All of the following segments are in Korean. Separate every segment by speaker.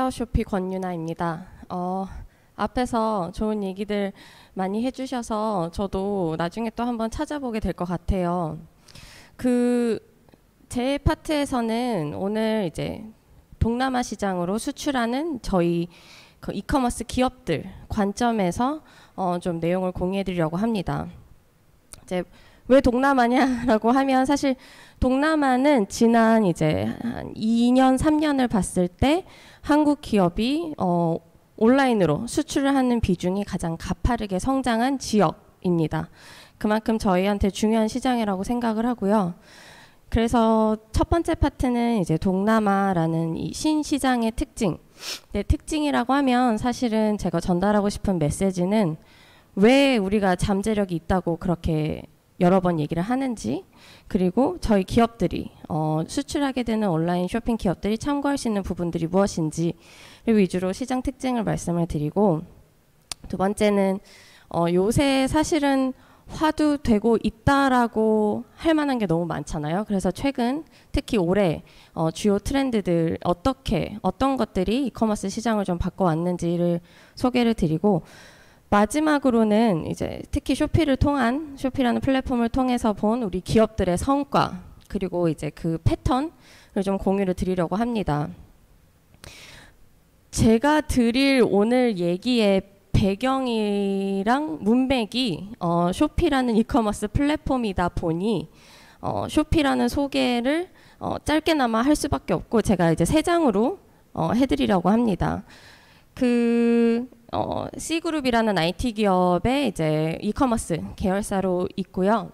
Speaker 1: 안녕하세요. 쇼피 권유나입니다. 앞에서 좋은 얘기들 많이 해주셔서 저도 나중에 또 한번 찾아보게 될 것 같아요. 제 파트에서는 오늘 이제 동남아 시장으로 수출하는 저희 그 이커머스 기업들 관점에서 좀 내용을 공유해드리려고 합니다. 이제 왜 동남아냐라고 하면 사실 동남아는 지난 이제 한 2년, 3년을 봤을 때 한국 기업이 온라인으로 수출을 하는 비중이 가장 가파르게 성장한 지역입니다. 그만큼 저희한테 중요한 시장이라고 생각을 하고요. 그래서 첫 번째 파트는 이제 동남아라는 이 신시장의 특징. 네, 특징이라고 하면 사실은 제가 전달하고 싶은 메시지는 왜 우리가 잠재력이 있다고 그렇게 여러 번 얘기를 하는지, 그리고 저희 기업들이 수출하게 되는 온라인 쇼핑 기업들이 참고할 수 있는 부분들이 무엇인지 위주로 시장 특징을 말씀을 드리고, 두 번째는 요새 사실은 화두되고 있다라고 할 만한 게 너무 많잖아요. 그래서 최근 특히 올해 주요 트렌드들 어떤 것들이 이커머스 시장을 좀 바꿔왔는지를 소개를 드리고, 마지막으로는 이제 특히 쇼피라는 플랫폼을 통해서 본 우리 기업들의 성과, 그리고 이제 그 패턴을 좀 공유를 드리려고 합니다. 제가 드릴 오늘 얘기의 배경이랑 문맥이 쇼피라는 이커머스 플랫폼이다 보니 쇼피라는 소개를 짧게나마 할 수밖에 없고, 제가 이제 3장으로 해드리려고 합니다. C그룹이라는 IT 기업의 이제 이커머스 계열사로 있고요.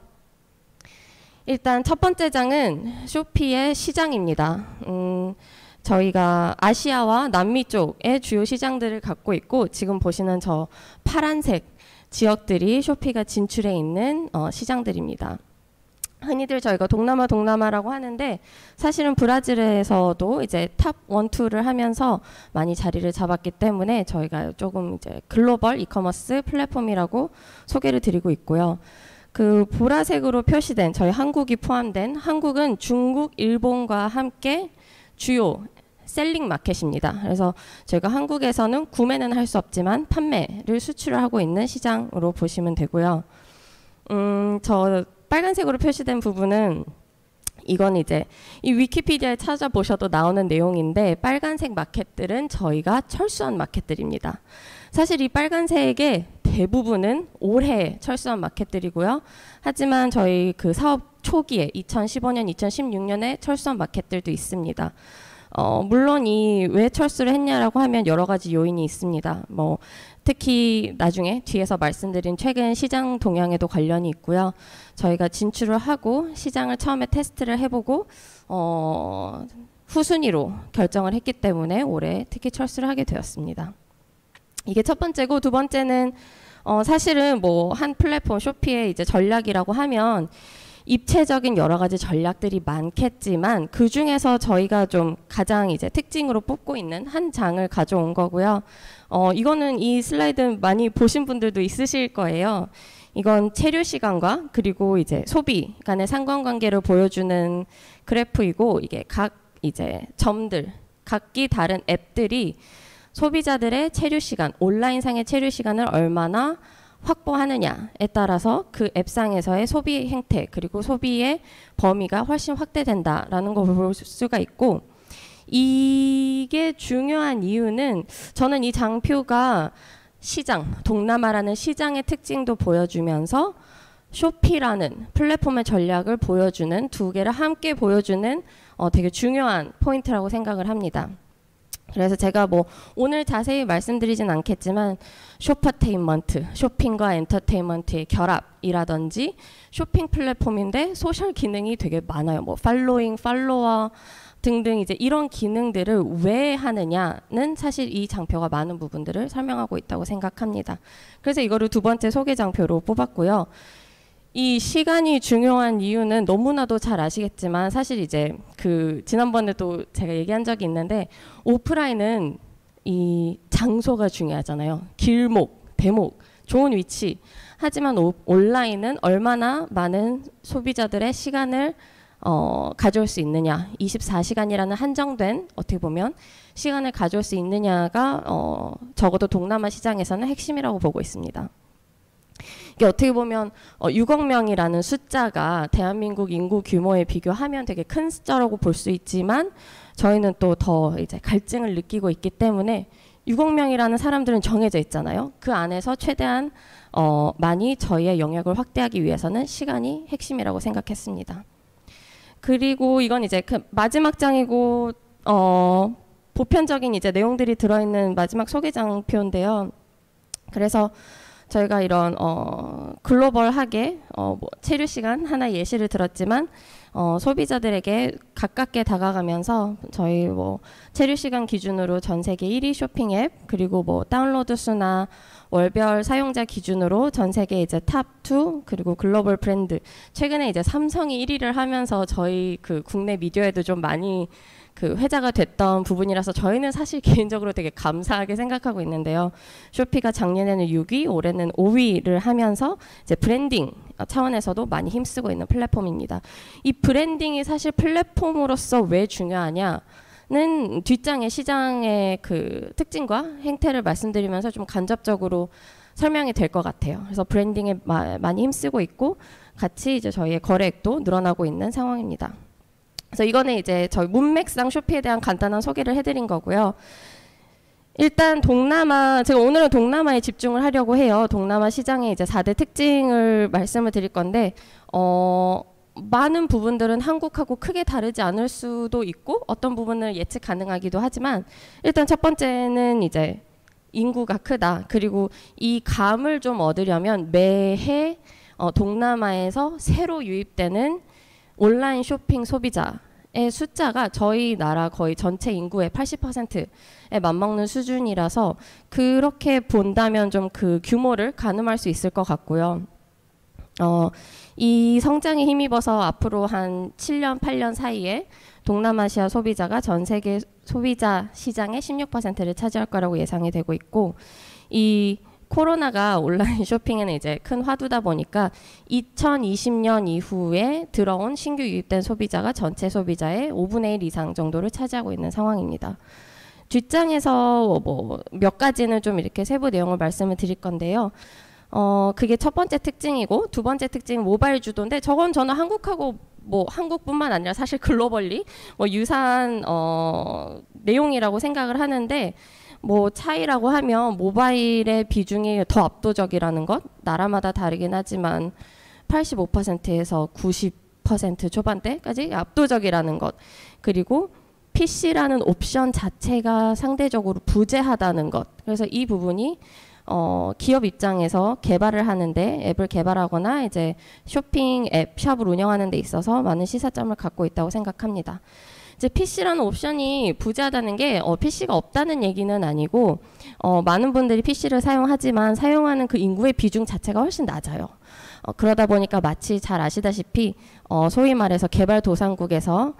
Speaker 1: 일단 첫 번째 장은 쇼피의 시장입니다. 저희가 아시아와 남미 쪽의 주요 시장들을 갖고 있고, 지금 보시는 저 파란색 지역들이 쇼피가 진출해 있는 시장들입니다. 흔히들 저희가 동남아라고 하는데, 사실은 브라질에서도 이제 탑 1, 2를 하면서 많이 자리를 잡았기 때문에 저희가 조금 이제 글로벌 이커머스 플랫폼이라고 소개를 드리고 있고요. 그 보라색으로 표시된 저희 한국이 포함된, 한국은 중국, 일본과 함께 주요 셀링 마켓입니다. 그래서 저희가 한국에서는 구매는 할 수 없지만 판매를 수출을 하고 있는 시장으로 보시면 되고요. 저 빨간색으로 표시된 부분은, 이건 이제 이 위키피디아에 찾아보셔도 나오는 내용인데, 빨간색 마켓들은 저희가 철수한 마켓들입니다. 사실 이 빨간색의 대부분은 올해 철수한 마켓들이고요. 하지만 저희 그 사업 초기에 2015년, 2016년에 철수한 마켓들도 있습니다. 물론 이 왜 철수를 했냐라고 하면 여러 가지 요인이 있습니다. 특히 나중에 뒤에서 말씀드린 최근 시장 동향에도 관련이 있고요. 저희가 진출을 하고 시장을 처음에 테스트를 해보고 후순위로 결정을 했기 때문에 올해 특히 철수를 하게 되었습니다. 이게 첫 번째고, 두 번째는 사실은 한 플랫폼 쇼피의 이제 전략이라고 하면 입체적인 여러 가지 전략들이 많겠지만, 그 중에서 저희가 좀 가장 이제 특징으로 뽑고 있는 한 장을 가져온 거고요. 이거는 이 슬라이드 많이 보신 분들도 있으실 거예요. 이건 체류 시간과 그리고 이제 소비 간의 상관관계를 보여주는 그래프이고, 이게 각 이제 점들, 각기 다른 앱들이 소비자들의 체류 시간, 온라인상의 체류 시간을 얼마나 확보하느냐에 따라서 그 앱상에서의 소비 행태, 그리고 소비의 범위가 훨씬 확대된다라는 걸 볼 수가 있고, 이게 중요한 이유는 저는 이 장표가 동남아라는 시장의 특징도 보여주면서 쇼피라는 플랫폼의 전략을 보여주는, 두 개를 함께 보여주는 되게 중요한 포인트라고 생각을 합니다. 그래서 제가 오늘 자세히 말씀드리진 않겠지만, 쇼퍼테인먼트, 쇼핑과 엔터테인먼트의 결합이라든지, 쇼핑 플랫폼인데 소셜 기능이 되게 많아요. 팔로잉, 팔로워 등등 이제 이런 기능들을 왜 하느냐는 사실 이 장표가 많은 부분들을 설명하고 있다고 생각합니다. 그래서 이거를 두 번째 소개 장표로 뽑았고요. 이 시간이 중요한 이유는 너무나도 잘 아시겠지만, 사실 이제 지난번에도 제가 얘기한 적이 있는데, 오프라인은 이 장소가 중요하잖아요. 길목, 대목, 좋은 위치. 하지만 온라인은 얼마나 많은 소비자들의 시간을 가져올 수 있느냐, 24시간이라는 한정된 어떻게 보면 시간을 가져올 수 있느냐가 적어도 동남아 시장에서는 핵심이라고 보고 있습니다. 이게 어떻게 보면 6억 명이라는 숫자가 대한민국 인구 규모에 비교하면 되게 큰 숫자라고 볼 수 있지만 저희는 또 더 이제 갈증을 느끼고 있기 때문에 6억 명이라는 사람들은 정해져 있잖아요. 그 안에서 최대한 많이 저희의 영역을 확대하기 위해서는 시간이 핵심이라고 생각했습니다. 그리고 이건 이제 그 마지막 장이고 보편적인 이제 내용들이 들어있는 마지막 소개장표인데요. 그래서 저희가 이런 글로벌하게 뭐 체류 시간 하나 예시를 들었지만 소비자들에게 가깝게 다가가면서 저희 뭐 체류 시간 기준으로 전 세계 1위 쇼핑 앱 그리고 뭐 다운로드 수나 월별 사용자 기준으로 전 세계 이제 탑 2 그리고 글로벌 브랜드 최근에 이제 삼성이 1위를 하면서 저희 그 국내 미디어에도 좀 많이 그 회자가 됐던 부분이라서 저희는 사실 개인적으로 되게 감사하게 생각하고 있는데요. 쇼피가 작년에는 6위, 올해는 5위를 하면서 이제 브랜딩 차원에서도 많이 힘쓰고 있는 플랫폼입니다. 이 브랜딩이 사실 플랫폼으로서 왜 중요하냐는 뒷장의 시장의 그 특징과 행태를 말씀드리면서 좀 간접적으로 설명이 될 것 같아요. 그래서 브랜딩에 많이 힘쓰고 있고 같이 이제 저희의 거래액도 늘어나고 있는 상황입니다. 그래서 이거는 이제 저희 문맥상 쇼피에 대한 간단한 소개를 해드린 거고요. 일단 동남아, 제가 오늘은 동남아에 집중을 하려고 해요. 동남아 시장의 이제 4대 특징을 말씀을 드릴 건데 많은 부분들은 한국하고 크게 다르지 않을 수도 있고 어떤 부분을 예측 가능하기도 하지만 일단 첫 번째는 이제 인구가 크다. 그리고 이 감을 좀 얻으려면 매해 동남아에서 새로 유입되는 온라인 쇼핑 소비자의 숫자가 저희 나라 거의 전체 인구의 80%에 맞먹는 수준이라서 그렇게 본다면 좀 그 규모를 가늠할 수 있을 것 같고요. 이 성장에 힘입어서 앞으로 한 7년, 8년 사이에 동남아시아 소비자가 전 세계 소비자 시장의 16%를 차지할 거라고 예상이 되고 있고 이 코로나가 온라인 쇼핑에는 이제 큰 화두다 보니까 2020년 이후에 들어온 신규 유입된 소비자가 전체 소비자의 5분의 1 이상 정도를 차지하고 있는 상황입니다. 뒷장에서 뭐 몇 가지는 좀 이렇게 세부 내용을 말씀을 드릴 건데요. 그게 첫 번째 특징이고 두 번째 특징은 모바일 주도인데 저건 저는 한국하고 뭐 한국뿐만 아니라 사실 글로벌리 뭐 유사한 내용이라고 생각을 하는데 뭐 차이라고 하면 모바일의 비중이 더 압도적이라는 것 나라마다 다르긴 하지만 85%에서 90% 초반대까지 압도적이라는 것 그리고 PC라는 옵션 자체가 상대적으로 부재하다는 것 그래서 이 부분이 기업 입장에서 개발을 하는데 앱을 개발하거나 이제 쇼핑 앱 샵을 운영하는 데 있어서 많은 시사점을 갖고 있다고 생각합니다. 이제 PC라는 옵션이 부재하다는 게 PC가 없다는 얘기는 아니고 많은 분들이 PC를 사용하지만 사용하는 그 인구의 비중 자체가 훨씬 낮아요. 그러다 보니까 마치 잘 아시다시피 소위 말해서 개발도상국에서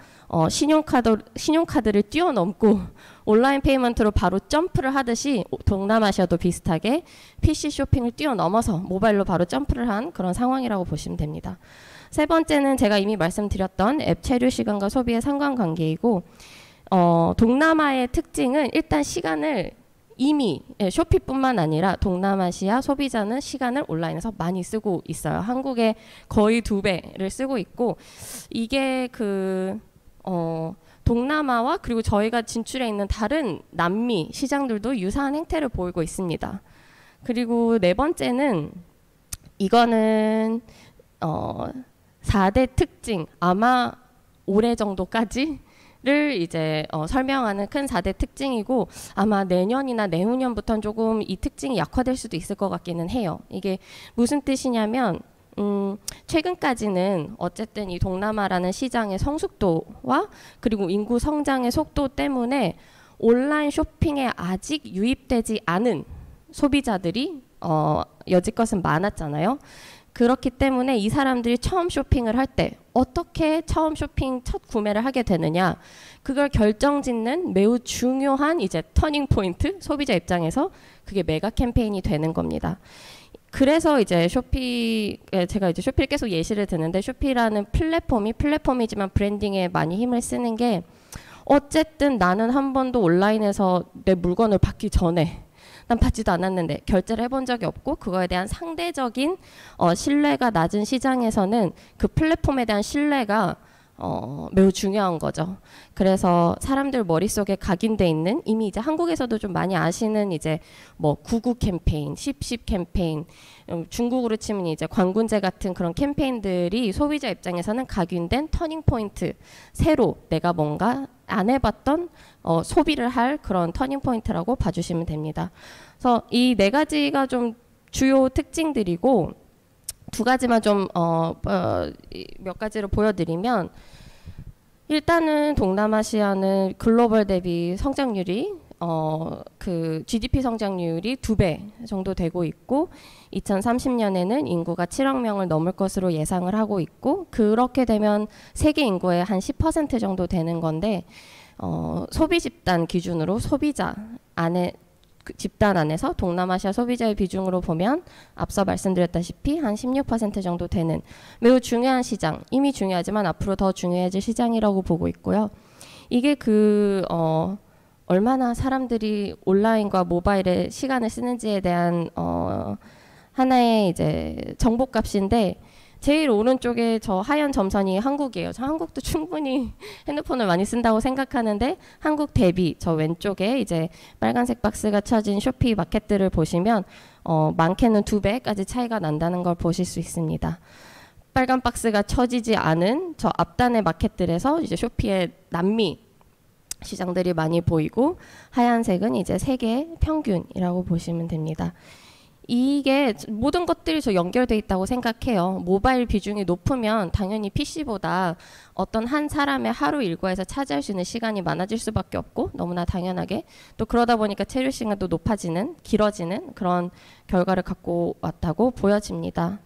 Speaker 1: 신용카드를 뛰어넘고 온라인 페이먼트로 바로 점프를 하듯이 동남아시아도 비슷하게 PC 쇼핑을 뛰어넘어서 모바일로 바로 점프를 한 그런 상황이라고 보시면 됩니다. 세 번째는 제가 이미 말씀드렸던 앱 체류 시간과 소비의 상관관계이고 동남아의 특징은 일단 시간을 이미 쇼피뿐만 아니라 동남아시아 소비자는 시간을 온라인에서 많이 쓰고 있어요. 한국의 거의 2배를 쓰고 있고 이게 동남아와 그리고 저희가 진출해 있는 다른 남미 시장들도 유사한 행태를 보이고 있습니다. 그리고 네 번째는 이거는 4대 특징 아마 올해 정도까지를 이제 설명하는 큰 4대 특징이고 아마 내년이나 내후년부터는 조금 이 특징이 약화될 수도 있을 것 같기는 해요. 이게 무슨 뜻이냐면 최근까지는 어쨌든 이 동남아라는 시장의 성숙도와 그리고 인구 성장의 속도 때문에 온라인 쇼핑에 아직 유입되지 않은 소비자들이 여지껏은 많았잖아요. 그렇기 때문에 이 사람들이 처음 쇼핑을 할 때 어떻게 처음 쇼핑 첫 구매를 하게 되느냐, 그걸 결정짓는 매우 중요한 이제 터닝 포인트, 소비자 입장에서 그게 메가 캠페인이 되는 겁니다. 그래서 이제 제가 이제 쇼피를 계속 예시를 드는데, 쇼피라는 플랫폼이지만 브랜딩에 많이 힘을 쓰는 게, 어쨌든 나는 한 번도 온라인에서 내 물건을 받기 전에, 난 받지도 않았는데 결제를 해본 적이 없고, 그거에 대한 상대적인 신뢰가 낮은 시장에서는 그 플랫폼에 대한 신뢰가 매우 중요한 거죠. 그래서 사람들 머릿속에 각인돼 있는, 이미 이제 한국에서도 좀 많이 아시는 이제 뭐 99 캠페인, 10 캠페인, 중국으로 치면 이제 광군제 같은 그런 캠페인들이 소비자 입장에서는 각인된 터닝 포인트, 새로 내가 뭔가 안 해봤던 소비를 할 그런 터닝 포인트라고 봐주시면 됩니다. 그래서 이 네 가지가 좀 주요 특징들이고, 두 가지만 좀 몇 가지를 보여드리면, 일단은 동남아시아는 글로벌 대비 성장률이 그 GDP 성장률이 2배 정도 되고 있고, 2030년에는 인구가 7억 명을 넘을 것으로 예상을 하고 있고, 그렇게 되면 세계 인구의 한 10% 정도 되는 건데, 소비 집단 기준으로 소비자 안에 그 집단 안에서 동남아시아 소비자의 비중으로 보면 앞서 말씀드렸다시피 한 16% 정도 되는 매우 중요한 시장, 이미 중요하지만 앞으로 더 중요해질 시장이라고 보고 있고요. 이게 얼마나 사람들이 온라인과 모바일에 시간을 쓰는지에 대한 하나의 이제 정보값인데, 제일 오른쪽에 저 하얀 점선이 한국이에요. 저 한국도 충분히 핸드폰을 많이 쓴다고 생각하는데, 한국 대비 저 왼쪽에 이제 빨간색 박스가 쳐진 쇼피 마켓들을 보시면 많게는 2배까지 차이가 난다는 걸 보실 수 있습니다. 빨간 박스가 쳐지지 않은 저 앞단의 마켓들에서 이제 쇼피의 남미 시장들이 많이 보이고, 하얀색은 이제 세계 평균이라고 보시면 됩니다. 이게 모든 것들이 저 연결돼 있다고 생각해요. 모바일 비중이 높으면 당연히 PC보다 어떤 한 사람의 하루 일과에서 차지할 수 있는 시간이 많아질 수밖에 없고, 너무나 당연하게 또 그러다 보니까 체류 시간도 높아지는, 길어지는 그런 결과를 갖고 왔다고 보여집니다.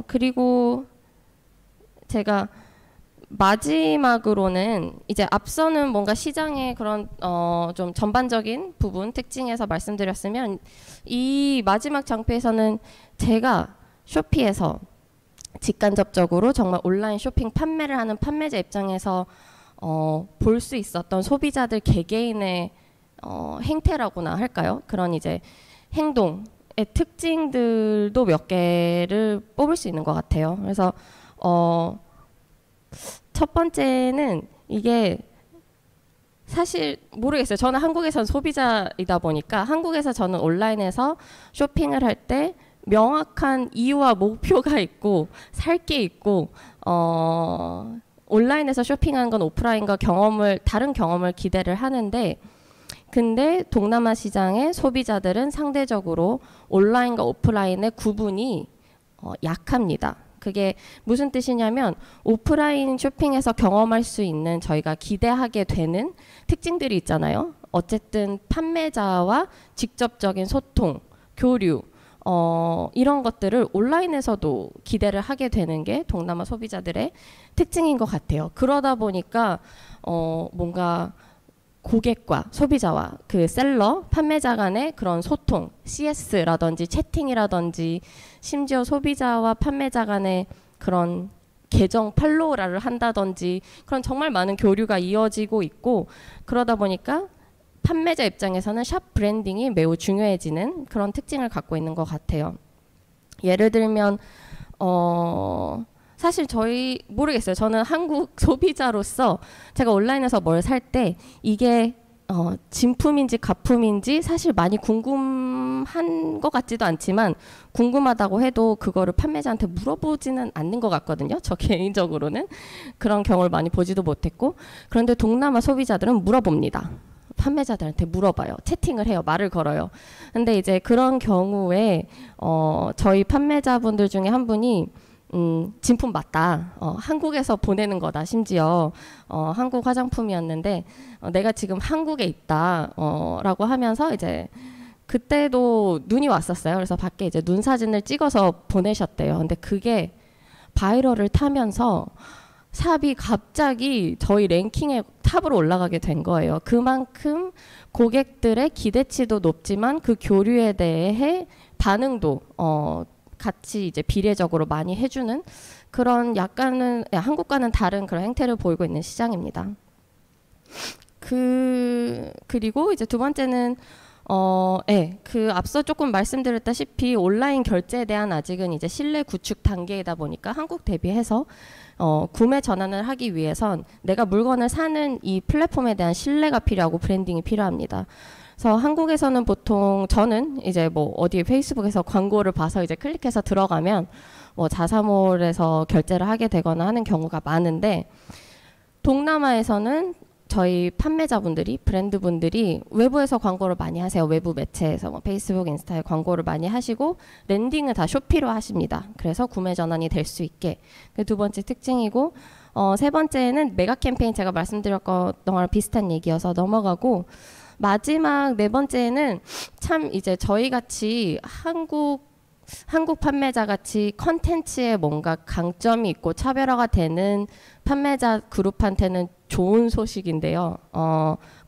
Speaker 1: 그리고 제가 마지막으로는 이제 앞서는 뭔가 시장의 그런 좀 전반적인 부분 특징에서 말씀드렸으면, 이 마지막 장표에서는 제가 쇼피에서 직간접적으로 정말 온라인 쇼핑 판매를 하는 판매자 입장에서 볼 수 있었던 소비자들 개개인의 행태라고나 할까요? 그런 이제 행동의 특징들도 몇 개를 뽑을 수 있는 것 같아요. 그래서 첫 번째는, 이게 사실 모르겠어요. 저는 한국에선 소비자이다 보니까, 한국에서 저는 온라인에서 쇼핑을 할 때 명확한 이유와 목표가 있고 살 게 있고, 온라인에서 쇼핑하는 건 오프라인과 다른 경험을 기대를 하는데, 근데 동남아 시장의 소비자들은 상대적으로 온라인과 오프라인의 구분이 약합니다. 그게 무슨 뜻이냐면, 오프라인 쇼핑에서 경험할 수 있는 저희가 기대하게 되는 특징들이 있잖아요. 어쨌든 판매자와 직접적인 소통, 교류, 이런 것들을 온라인에서도 기대를 하게 되는 게 동남아 소비자들의 특징인 것 같아요. 그러다 보니까 뭔가 고객과 소비자와 그 셀러, 판매자 간의 그런 소통, CS라든지 채팅이라든지, 심지어 소비자와 판매자 간의 그런 계정 팔로우를 한다든지, 그런 정말 많은 교류가 이어지고 있고, 그러다 보니까 판매자 입장에서는 샵 브랜딩이 매우 중요해지는 그런 특징을 갖고 있는 것 같아요. 예를 들면 사실 모르겠어요. 저는 한국 소비자로서 제가 온라인에서 뭘 살 때 이게 진품인지 가품인지 사실 많이 궁금한 것 같지도 않지만, 궁금하다고 해도 그거를 판매자한테 물어보지는 않는 것 같거든요. 저 개인적으로는 그런 경우를 많이 보지도 못했고, 그런데 동남아 소비자들은 물어봅니다. 판매자들한테 물어봐요. 채팅을 해요. 말을 걸어요. 근데 이제 그런 경우에 저희 판매자분들 중에 한 분이 진품 맞다. 한국에서 보내는 거다. 심지어 한국 화장품이었는데 내가 지금 한국에 있다. 라고 하면서 이제 그때도 눈이 왔었어요. 그래서 밖에 이제 눈 사진을 찍어서 보내셨대요. 근데 그게 바이럴을 타면서 샵이 갑자기 저희 랭킹에 탑으로 올라가게 된 거예요. 그만큼 고객들의 기대치도 높지만 그 교류에 대해 반응도 같이 이제 비례적으로 많이 해주는 그런 약간은 한국과는 다른 그런 행태를 보이고 있는 시장입니다. 그리고 이제 두 번째는 그 앞서 조금 말씀드렸다시피 온라인 결제에 대한 아직은 이제 신뢰 구축 단계이다 보니까 한국 대비해서 구매 전환을 하기 위해선 내가 물건을 사는 이 플랫폼에 대한 신뢰가 필요하고 브랜딩이 필요합니다. 그래서 한국에서는 보통 저는 이제 뭐 어디 페이스북에서 광고를 봐서 이제 클릭해서 들어가면 뭐 자사몰에서 결제를 하게 되거나 하는 경우가 많은데, 동남아에서는 저희 판매자분들이, 브랜드분들이 외부에서 광고를 많이 하세요. 외부 매체에서 뭐 페이스북, 인스타에 광고를 많이 하시고 랜딩을 다 쇼피로 하십니다. 그래서 구매 전환이 될 수 있게. 그 두 번째 특징이고, 세 번째는 메가 캠페인, 제가 말씀드렸던 거랑 비슷한 얘기여서 넘어가고, 마지막 네 번째는 참 이제 저희 같이 한국 판매자 같이 컨텐츠에 뭔가 강점이 있고 차별화가 되는 판매자 그룹한테는 좋은 소식인데요.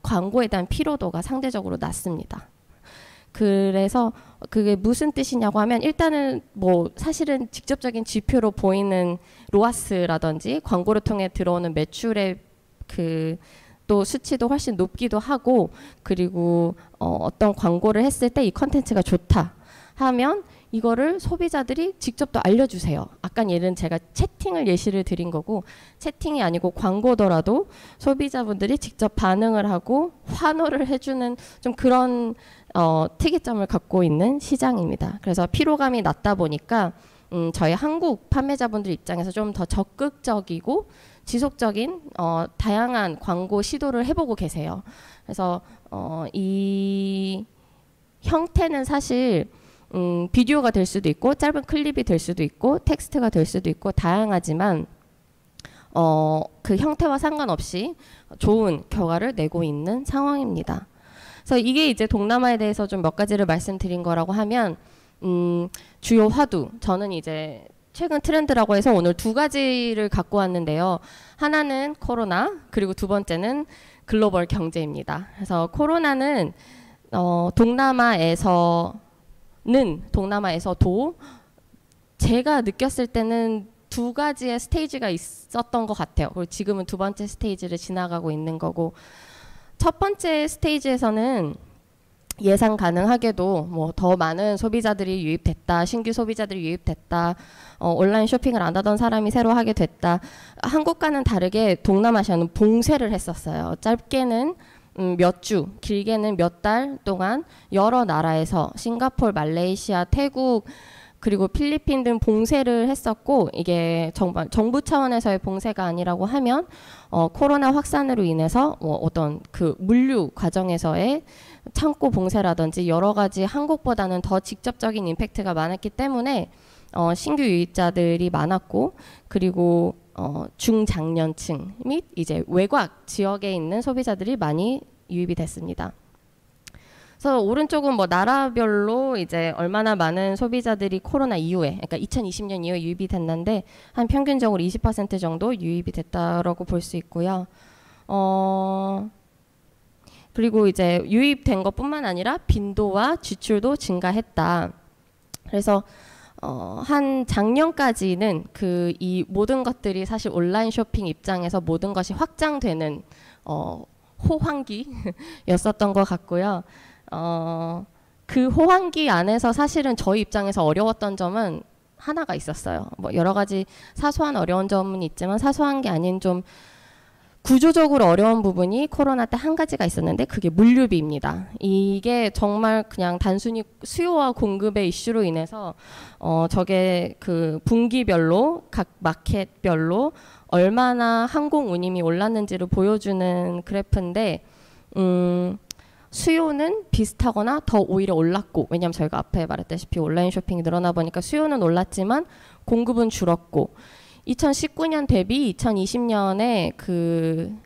Speaker 1: 광고에 대한 피로도가 상대적으로 낮습니다. 그래서 그게 무슨 뜻이냐고 하면, 일단은 뭐 사실은 직접적인 지표로 보이는 로아스라든지 광고를 통해 들어오는 매출의 또 수치도 훨씬 높기도 하고, 그리고 어떤 광고를 했을 때 이 컨텐츠가 좋다 하면 이거를 소비자들이 직접 또 알려주세요. 아까 예는 제가 채팅을 예시를 드린 거고, 채팅이 아니고 광고더라도 소비자분들이 직접 반응을 하고 환호를 해주는 좀 그런 특이점을 갖고 있는 시장입니다. 그래서 피로감이 낮다 보니까 저희 한국 판매자분들 입장에서 좀 더 적극적이고 지속적인 다양한 광고 시도를 해보고 계세요. 그래서 이 형태는 사실 비디오가 될 수도 있고 짧은 클립이 될 수도 있고 텍스트가 될 수도 있고 다양하지만 그 형태와 상관없이 좋은 결과를 내고 있는 상황입니다. 그래서 이게 이제 동남아에 대해서 좀 몇 가지를 말씀드린 거라고 하면, 주요 화두, 저는 이제 최근 트렌드라고 해서 오늘 두 가지를 갖고 왔는데요. 하나는 코로나, 그리고 두 번째는 글로벌 경제입니다. 그래서 코로나는 동남아에서도 제가 느꼈을 때는 두 가지의 스테이지가 있었던 것 같아요. 그리고 지금은 두 번째 스테이지를 지나가고 있는 거고, 첫 번째 스테이지에서는 예상 가능하게도 뭐 더 많은 소비자들이 유입됐다, 신규 소비자들이 유입됐다, 온라인 쇼핑을 안 하던 사람이 새로 하게 됐다. 한국과는 다르게 동남아시아는 봉쇄를 했었어요. 짧게는 몇 주, 길게는 몇 달 동안 여러 나라에서 싱가포르, 말레이시아, 태국, 그리고 필리핀 등 봉쇄를 했었고, 이게 정부 차원에서의 봉쇄가 아니라고 하면 코로나 확산으로 인해서 어떤 그 물류 과정에서의 창고 봉쇄라든지 여러 가지 한국보다는 더 직접적인 임팩트가 많았기 때문에 신규 유입자들이 많았고, 그리고 중장년층 및 이제 외곽 지역에 있는 소비자들이 많이 유입이 됐습니다. 그래서 오른쪽은 뭐 나라별로 이제 얼마나 많은 소비자들이 코로나 이후에, 그러니까 2020년 이후에 유입이 됐는데 한 평균적으로 20% 정도 유입이 됐다라고 볼 수 있고요. 그리고 이제 유입된 것뿐만 아니라 빈도와 지출도 증가했다. 그래서 한 작년까지는 이 모든 것들이 사실 온라인 쇼핑 입장에서 모든 것이 확장되는 호황기였었던 것 같고요. 그 호황기 안에서 사실은 저희 입장에서 어려웠던 점은 하나가 있었어요. 뭐 여러 가지 사소한 어려운 점은 있지만 사소한 게 아닌 좀 구조적으로 어려운 부분이 코로나 때 한 가지가 있었는데 그게 물류비입니다. 이게 정말 그냥 단순히 수요와 공급의 이슈로 인해서 저게 그 분기별로 각 마켓별로 얼마나 항공 운임이 올랐는지를 보여주는 그래프인데, 수요는 비슷하거나 더 오히려 올랐고, 왜냐하면 저희가 앞에 말했다시피 온라인 쇼핑이 늘어나 보니까 수요는 올랐지만 공급은 줄었고, 2019년 대비 2020년에 그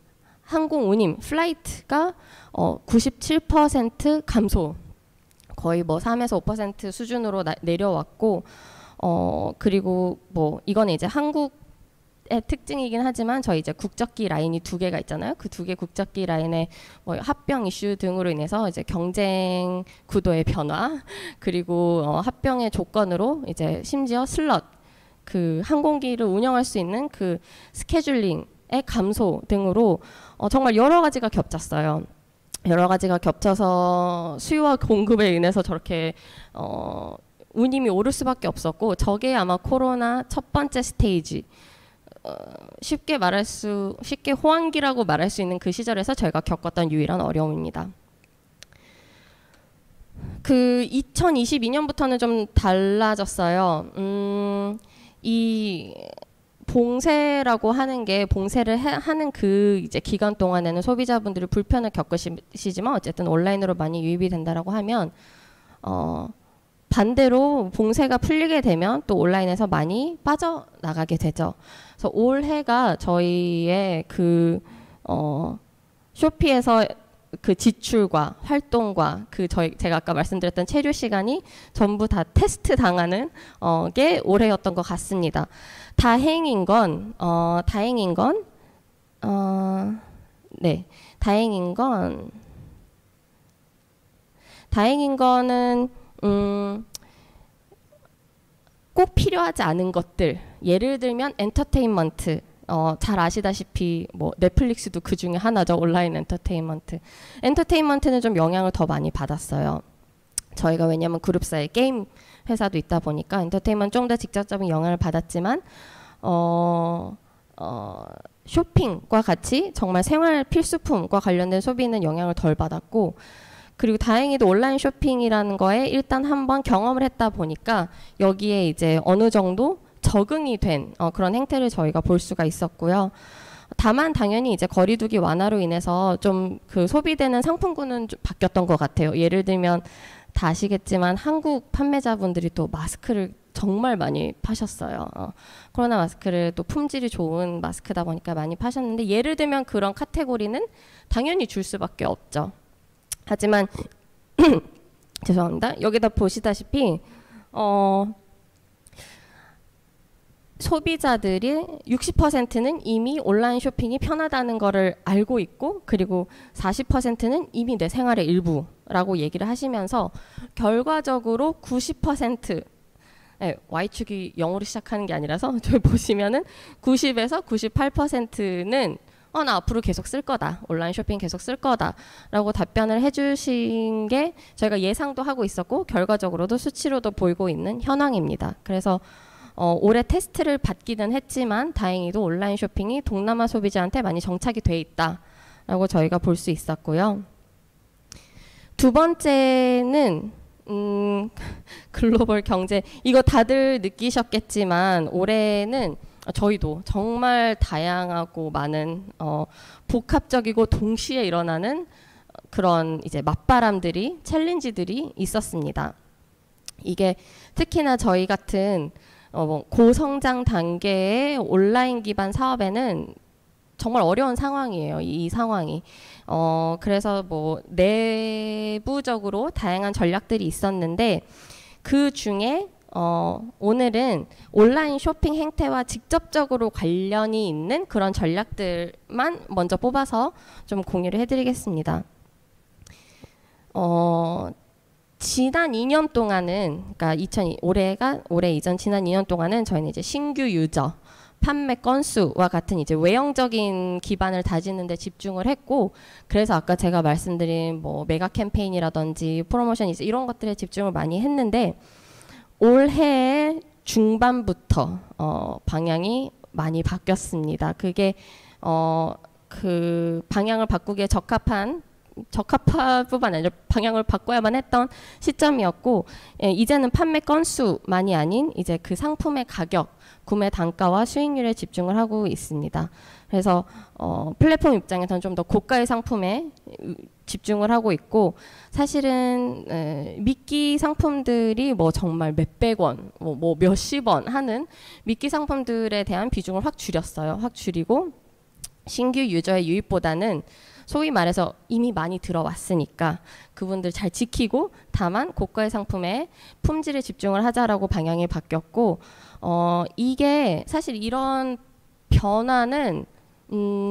Speaker 1: 항공 운임 플라이트가 97% 감소, 거의 뭐 3에서 5% 수준으로 내려왔고, 그리고 뭐 이거는 이제 한국의 특징이긴 하지만 저희 이제 국적기 라인이 2개가 있잖아요. 그 2개 국적기 라인의 뭐 합병 이슈 등으로 인해서 이제 경쟁 구도의 변화, 그리고 합병의 조건으로 이제 심지어 슬롯, 그 항공기를 운영할 수 있는 그 스케줄링의 감소 등으로 정말 여러 가지가 겹쳤어요. 여러 가지가 겹쳐서 수요와 공급에 인해서 저렇게 운임이 오를 수밖에 없었고, 저게 아마 코로나 첫 번째 스테이지, 쉽게 호황기라고 말할 수 있는 그 시절에서 저희가 겪었던 유일한 어려움입니다. 그 2022년부터는 좀 달라졌어요. 이 봉쇄라고 하는 게, 봉쇄를 하는 그 이제 기간 동안에는 소비자분들이 불편을 겪으시지만 어쨌든 온라인으로 많이 유입이 된다라고 하면 반대로 봉쇄가 풀리게 되면 또 온라인에서 많이 빠져나가게 되죠. 그래서 올해가 저희의 그 쇼피에서 그 지출과 활동과 그 제가 아까 말씀드렸던 체류 시간이 전부 다 테스트 당하는 게 올해였던 것 같습니다. 다행인 거는 꼭 필요하지 않은 것들, 예를 들면 엔터테인먼트, 잘 아시다시피 뭐 넷플릭스도 그 중에 하나죠. 온라인 엔터테인먼트는 좀 영향을 더 많이 받았어요. 저희가 왜냐하면 그룹사의 게임 회사도 있다 보니까 엔터테인먼트 좀 더 직접적인 영향을 받았지만 쇼핑과 같이 정말 생활 필수품과 관련된 소비는 영향을 덜 받았고, 그리고 다행히도 온라인 쇼핑이라는 거에 일단 한번 경험을 했다 보니까 여기에 이제 어느 정도 적응이 된 그런 행태를 저희가 볼 수가 있었고요. 다만 당연히 이제 거리두기 완화로 인해서 좀 그 소비되는 상품군은 좀 바뀌었던 것 같아요. 예를 들면 다 아시겠지만 한국 판매자분들이 또 마스크를 정말 많이 파셨어요. 코로나 마스크를 또 품질이 좋은 마스크다 보니까 많이 파셨는데, 예를 들면 그런 카테고리는 당연히 줄 수밖에 없죠. 하지만 죄송합니다. 여기다 보시다시피 소비자들이 60%는 이미 온라인 쇼핑이 편하다는 거를 알고 있고, 그리고 40%는 이미 내 생활의 일부라고 얘기를 하시면서 결과적으로 90%, Y축이 0으로 시작하는 게 아니라서 저희 보시면은 90에서 98%는 나 앞으로 계속 쓸 거다, 온라인 쇼핑 계속 쓸 거다 라고 답변을 해주신 게 저희가 예상도 하고 있었고 결과적으로도 수치로도 보이고 있는 현황입니다. 그래서 올해 테스트를 받기는 했지만 다행히도 온라인 쇼핑이 동남아 소비자한테 많이 정착이 돼 있다라고 저희가 볼 수 있었고요. 두 번째는 글로벌 경제, 이거 다들 느끼셨겠지만 올해는 저희도 정말 다양하고 많은 복합적이고 동시에 일어나는 그런 이제 맞바람들이, 챌린지들이 있었습니다. 이게 특히나 저희 같은 고성장 단계의 온라인 기반 사업에는 정말 어려운 상황이에요. 이 상황이. 그래서 뭐 내부적으로 다양한 전략들이 있었는데 그 중에 오늘은 온라인 쇼핑 행태와 직접적으로 관련이 있는 그런 전략들만 먼저 뽑아서 좀 공유를 해드리겠습니다. 지난 2년 동안은, 그러니까 올해 이전 지난 2년 동안은 저희는 이제 신규 유저, 판매 건수와 같은 이제 외형적인 기반을 다지는 데 집중을 했고, 그래서 아까 제가 말씀드린 뭐 메가 캠페인이라든지 프로모션 이제 이런 것들에 집중을 많이 했는데 올해 중반부터 방향이 많이 바뀌었습니다. 그게 그 방향을 바꾸기에 적합한뿐만 아니라 방향을 바꿔야만 했던 시점이었고, 이제는 판매 건수만이 아닌 이제 그 상품의 가격, 구매 단가와 수익률에 집중을 하고 있습니다. 그래서 플랫폼 입장에서는 좀 더 고가의 상품에 집중을 하고 있고, 사실은 미끼 상품들이 뭐 정말 몇백 원, 뭐 몇십 원 하는 미끼 상품들에 대한 비중을 확 줄였어요. 확 줄이고 신규 유저의 유입보다는 소위 말해서 이미 많이 들어왔으니까 그분들 잘 지키고 다만 고가의 상품에 품질에 집중을 하자라고 방향이 바뀌었고, 이게 사실 이런 변화는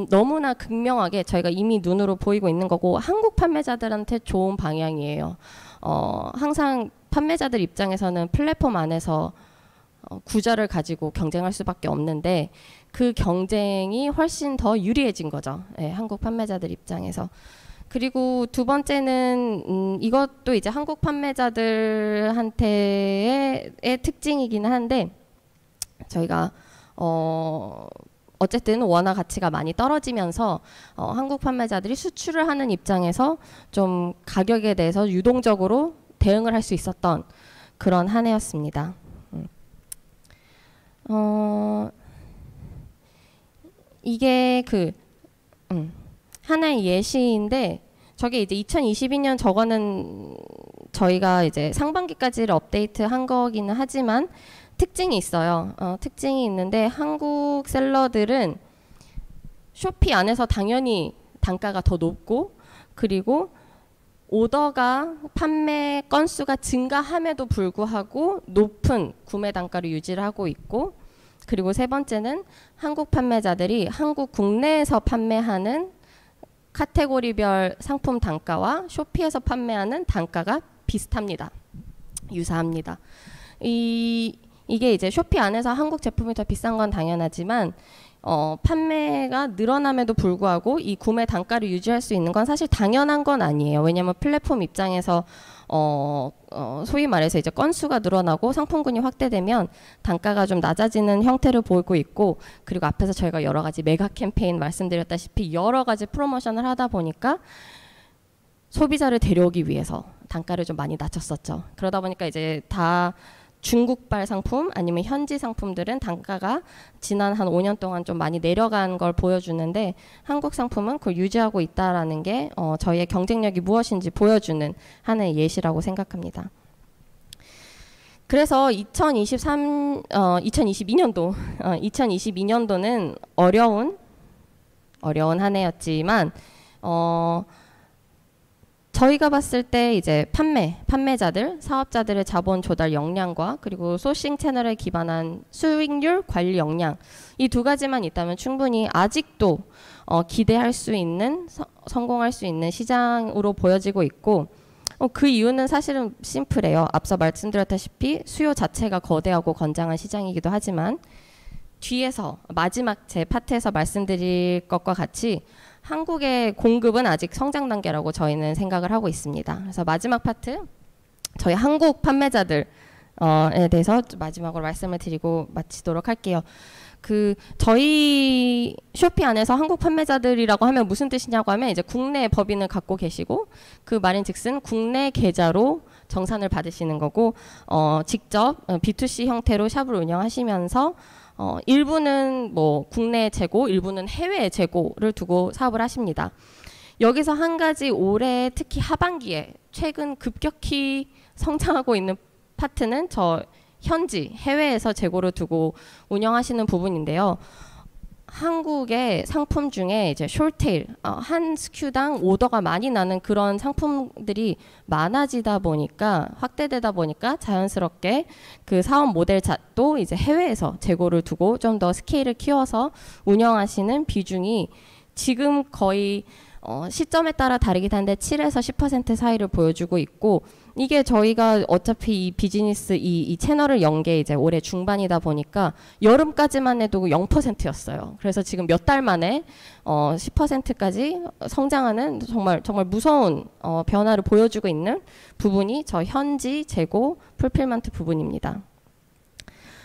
Speaker 1: 너무나 극명하게 저희가 이미 눈으로 보이고 있는 거고 한국 판매자들한테 좋은 방향이에요. 항상 판매자들 입장에서는 플랫폼 안에서 구조를 가지고 경쟁할 수밖에 없는데 그 경쟁이 훨씬 더 유리해진 거죠. 예, 한국 판매자들 입장에서. 그리고 두 번째는 이것도 이제 한국 판매자들한테의 특징이기는 한데 저희가 어쨌든 원화 가치가 많이 떨어지면서 한국 판매자들이 수출을 하는 입장에서 좀 가격에 대해서 유동적으로 대응을 할 수 있었던 그런 한 해였습니다. 이게 하나의 예시인데 저게 이제 2022년 저거는 저희가 이제 상반기까지를 업데이트한 거기는 하지만 특징이 있어요. 특징이 있는데 한국 셀러들은 쇼피 안에서 당연히 단가가 더 높고 그리고 오더가 판매 건수가 증가함에도 불구하고 높은 구매 단가를 유지를 하고 있고 그리고 세 번째는 한국 판매자들이 한국 국내에서 판매하는 카테고리별 상품 단가와 쇼피에서 판매하는 단가가 비슷합니다. 유사합니다. 이게 이제 쇼피 안에서 한국 제품이 더 비싼 건 당연하지만 판매가 늘어남에도 불구하고 이 구매 단가를 유지할 수 있는 건 사실 당연한 건 아니에요. 왜냐하면 플랫폼 입장에서 소위 말해서 이제 건수가 늘어나고 상품군이 확대되면 단가가 좀 낮아지는 형태를 보이고 있고 그리고 앞에서 저희가 여러 가지 메가 캠페인 말씀드렸다시피 여러 가지 프로모션을 하다 보니까 소비자를 데려오기 위해서 단가를 좀 많이 낮췄었죠. 그러다 보니까 이제 다 중국발 상품 아니면 현지 상품들은 단가가 지난 한 5년 동안 좀 많이 내려간 걸 보여주는데 한국 상품은 그걸 유지하고 있다라는 게 저희의 경쟁력이 무엇인지 보여주는 하나의 예시라고 생각합니다. 그래서 2022년도는 어려운 한 해였지만 저희가 봤을 때 이제 판매자들, 사업자들의 자본 조달 역량과 그리고 소싱 채널에 기반한 수익률 관리 역량 이 두 가지만 있다면 충분히 아직도 기대할 수 있는 성공할 수 있는 시장으로 보여지고 있고 그 이유는 사실은 심플해요. 앞서 말씀드렸다시피 수요 자체가 거대하고 건장한 시장이기도 하지만 뒤에서 마지막 제 파트에서 말씀드릴 것과 같이 한국의 공급은 아직 성장 단계라고 저희는 생각을 하고 있습니다. 그래서 마지막 파트 저희 한국 판매자들에 대해서 마지막으로 말씀을 드리고 마치도록 할게요. 저희 쇼피 안에서 한국 판매자들이라고 하면 무슨 뜻이냐고 하면 이제 국내 법인을 갖고 계시고 그 말인즉슨 국내 계좌로 정산을 받으시는 거고 직접 B2C 형태로 샵을 운영하시면서 일부는 뭐 국내 재고, 일부는 해외 재고를 두고 사업을 하십니다. 여기서 한 가지 올해 특히 하반기에 최근 급격히 성장하고 있는 파트는 현지 해외에서 재고를 두고 운영하시는 부분인데요. 한국의 상품 중에 이제 숏테일, 한 SKU당 오더가 많이 나는 그런 상품들이 많아지다 보니까 확대되다 보니까 자연스럽게 그 사업 모델도 이제 해외에서 재고를 두고 좀 더 스케일을 키워서 운영하시는 비중이 지금 거의 시점에 따라 다르긴 한데 7에서 10% 사이를 보여주고 있고 이게 저희가 어차피 이 비즈니스 이 채널을 연 게 이제 올해 중반이다 보니까 여름까지만 해도 0%였어요. 그래서 지금 몇 달 만에 10%까지 성장하는 정말 무서운 변화를 보여주고 있는 부분이 저 현지 재고 풀필먼트 부분입니다.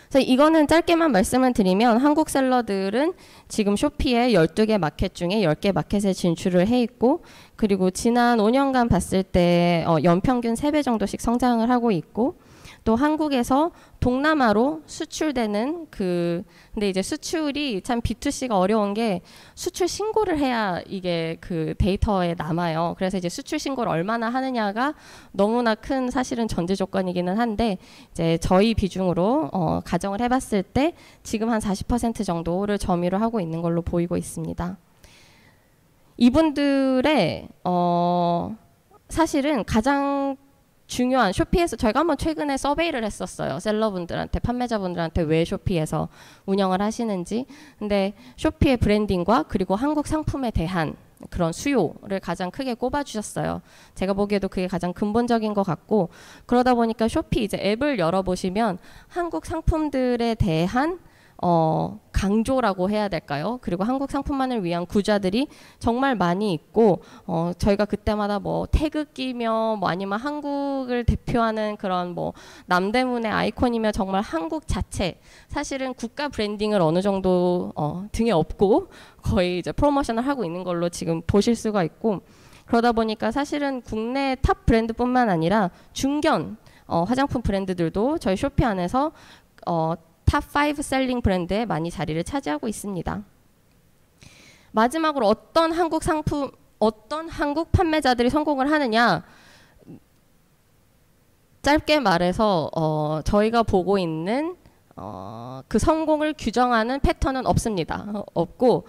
Speaker 1: 그래서 이거는 짧게만 말씀을 드리면 한국 셀러들은 지금 쇼피의 12개 마켓 중에 10개 마켓에 진출을 해 있고 그리고 지난 5년간 봤을 때 연평균 3배 정도씩 성장을 하고 있고 또 한국에서 동남아로 수출되는 근데 이제 수출이 참 B2C가 어려운 게 수출 신고를 해야 이게 그 데이터에 남아요. 그래서 이제 수출 신고를 얼마나 하느냐가 너무나 큰 사실은 전제 조건이기는 한데 이제 저희 비중으로 가정을 해봤을 때 지금 한 40% 정도를 점유를 하고 있는 걸로 보이고 있습니다. 이분들의 사실은 가장 중요한 쇼피에서 저희가 한번 최근에 서베이를 했었어요. 셀러분들한테, 판매자분들한테 왜 쇼피에서 운영을 하시는지. 근데 쇼피의 브랜딩과 그리고 한국 상품에 대한 그런 수요를 가장 크게 꼽아주셨어요. 제가 보기에도 그게 가장 근본적인 것 같고, 그러다 보니까 쇼피 이제 앱을 열어보시면 한국 상품들에 대한 강조라고 해야 될까요? 그리고 한국 상품만을 위한 구좌들이 정말 많이 있고, 저희가 그때마다 뭐 태그 끼며 뭐 아니면 한국을 대표하는 그런 뭐 남대문의 아이콘이며 정말 한국 자체, 사실은 국가 브랜딩을 어느 정도 등에 업고 거의 이제 프로모션을 하고 있는 걸로 지금 보실 수가 있고, 그러다 보니까 사실은 국내 탑 브랜드뿐만 아니라 중견 화장품 브랜드들도 저희 쇼피 안에서 탑5 셀링 브랜드에 많이 자리를 차지하고 있습니다. 마지막으로 어떤 한국 판매자들이 성공을 하느냐, 짧게 말해서 저희가 보고 있는 그 성공을 규정하는 패턴은 없습니다. 없고,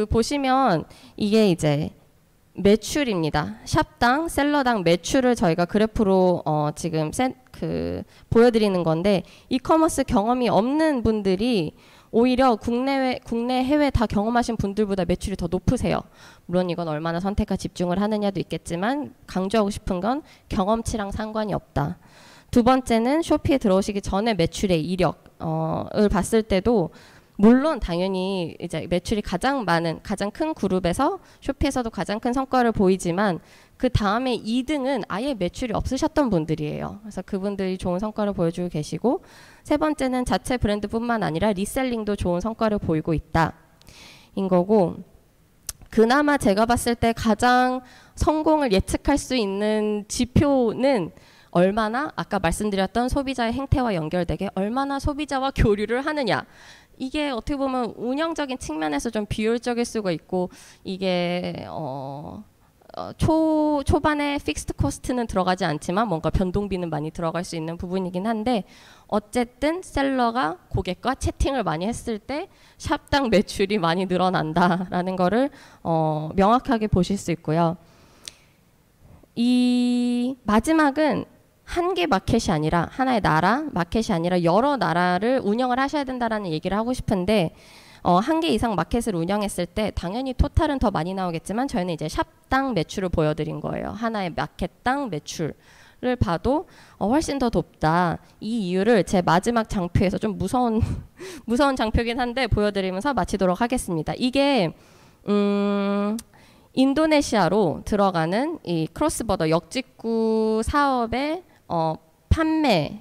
Speaker 1: 보시면 이게 이제 매출입니다. 샵당, 셀러당 매출을 저희가 그래프로 지금 보여드리는 건데, 이커머스 경험이 없는 분들이 오히려 국내 해외 다 경험하신 분들보다 매출이 더 높으세요. 물론 이건 얼마나 선택과 집중을 하느냐도 있겠지만, 강조하고 싶은 건 경험치랑 상관이 없다. 두 번째는 쇼피에 들어오시기 전에 매출의 이력을 봤을 때도, 물론 당연히 이제 매출이 가장 큰 그룹에서 쇼피에서도 가장 큰 성과를 보이지만, 그 다음에 2등은 아예 매출이 없으셨던 분들이에요. 그래서 그분들이 좋은 성과를 보여주고 계시고, 세 번째는 자체 브랜드뿐만 아니라 리셀링도 좋은 성과를 보이고 있다 인 거고, 그나마 제가 봤을 때 가장 성공을 예측할 수 있는 지표는 얼마나, 아까 말씀드렸던 소비자의 행태와 연결되게 얼마나 소비자와 교류를 하느냐. 이게 어떻게 보면 운영적인 측면에서 좀 비효율적일 수가 있고, 이게 초반에 픽스드 코스트는 들어가지 않지만 뭔가 변동비는 많이 들어갈 수 있는 부분이긴 한데, 어쨌든 셀러가 고객과 채팅을 많이 했을 때 샵당 매출이 많이 늘어난다라는 거를 명확하게 보실 수 있고요. 이 마지막은 한 개 마켓이 아니라, 하나의 나라 마켓이 아니라 여러 나라를 운영을 하셔야 된다라는 얘기를 하고 싶은데, 한 개 이상 마켓을 운영했을 때 당연히 토탈은 더 많이 나오겠지만, 저희는 이제 샵당 매출을 보여드린 거예요. 하나의 마켓당 매출을 봐도 훨씬 더 높다. 이 이유를 제 마지막 장표에서 좀 무서운 장표긴 한데 보여드리면서 마치도록 하겠습니다. 이게 인도네시아로 들어가는 이 크로스버더 역직구 사업의 판매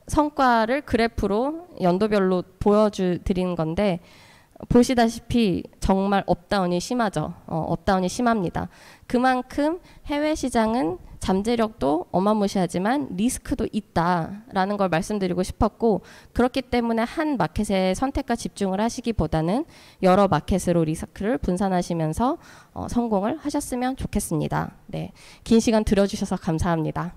Speaker 1: 성과를 그래프로 연도별로 보여드리는 건데, 보시다시피 정말 업다운이 심하죠. 업다운이 심합니다. 그만큼 해외 시장은 잠재력도 어마무시하지만 리스크도 있다라는 걸 말씀드리고 싶었고, 그렇기 때문에 한 마켓에 선택과 집중을 하시기보다는 여러 마켓으로 리스크를 분산하시면서 성공을 하셨으면 좋겠습니다. 네, 긴 시간 들어주셔서 감사합니다.